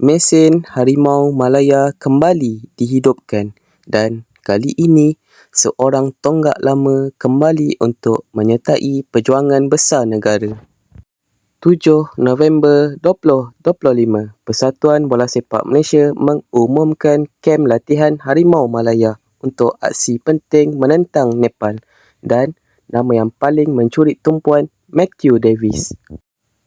Mesin Harimau Malaya kembali dihidupkan dan kali ini seorang tonggak lama kembali untuk menyertai perjuangan besar negara. 7 November 2025, Persatuan Bola Sepak Malaysia mengumumkan kem latihan Harimau Malaya untuk aksi penting menentang Nepal dan nama yang paling mencuri tumpuan Matthew Davis.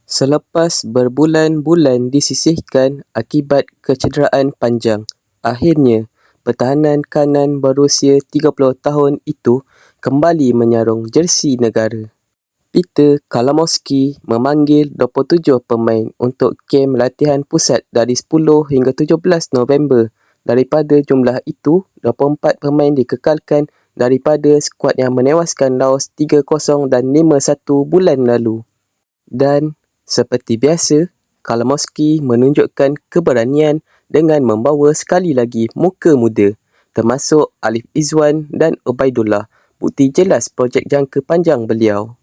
Selepas berbulan-bulan disisihkan akibat kecederaan panjang, akhirnya pertahanan kanan berusia 30 tahun itu kembali menyarung jersey negara. Peter Kalamowski memanggil 27 pemain untuk kem latihan pusat dari 10 hingga 17 November. Daripada jumlah itu, 24 pemain dikekalkan daripada skuad yang menewaskan Laos 3-0 dan 5-1 bulan lalu. Dan seperti biasa, Kalamowski menunjukkan keberanian dengan membawa sekali lagi muka muda, termasuk Alif Izwan dan Ubaidullah, bukti jelas projek jangka panjang beliau.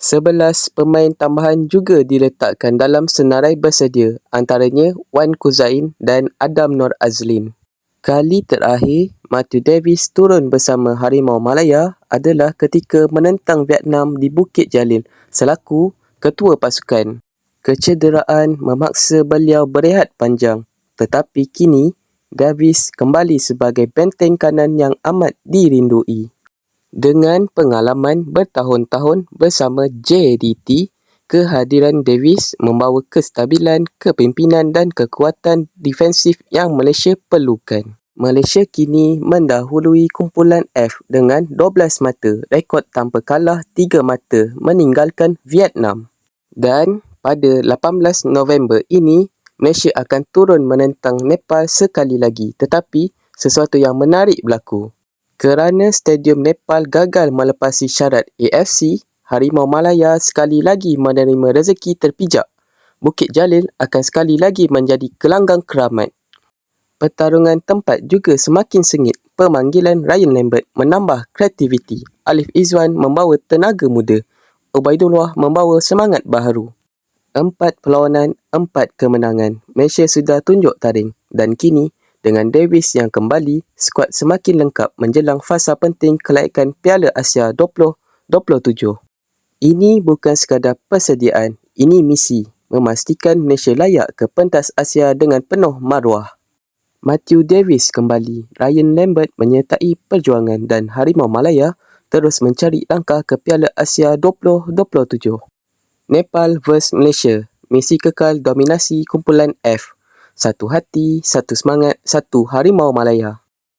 11 pemain tambahan juga diletakkan dalam senarai bersedia, antaranya Wan Kuzain dan Adam Nur Azlin. Kali terakhir Matthew Davis turun bersama Harimau Malaya adalah ketika menentang Vietnam di Bukit Jalil selaku ketua pasukan. Kecederaan memaksa beliau berehat panjang, tetapi kini Davis kembali sebagai benteng kanan yang amat dirindui. Dengan pengalaman bertahun-tahun bersama JDT, kehadiran Davis membawa kestabilan, kepimpinan dan kekuatan defensif yang Malaysia perlukan. Malaysia kini mendahului kumpulan F dengan 12 mata, rekod tanpa kalah 3 mata meninggalkan Vietnam. Dan pada 18 November ini, Malaysia akan turun menentang Nepal sekali lagi, tetapi sesuatu yang menarik berlaku. Kerana Stadium Nepal gagal melepasi syarat AFC, Harimau Malaya sekali lagi menerima rezeki terpijak. Bukit Jalil akan sekali lagi menjadi gelanggang keramat. Pertarungan tempat juga semakin sengit. Pemanggilan Ryan Lambert menambah kreativiti. Alif Izwan membawa tenaga muda. Ubaidullah membawa semangat baharu. 4 perlawanan, 4 kemenangan. Malaysia sudah tunjuk taring. Dan kini, dengan Davis yang kembali, skuad semakin lengkap menjelang fasa penting kelayakan Piala Asia 2027. Ini bukan sekadar persediaan, ini misi. Memastikan Malaysia layak ke pentas Asia dengan penuh maruah. Matthew Davis kembali, Ryan Lambert menyertai perjuangan dan Harimau Malaya terus mencari langkah ke Piala Asia 2027. Nepal vs Malaysia, misi kekal dominasi kumpulan F. Satu hati, satu semangat, satu Harimau Malaya.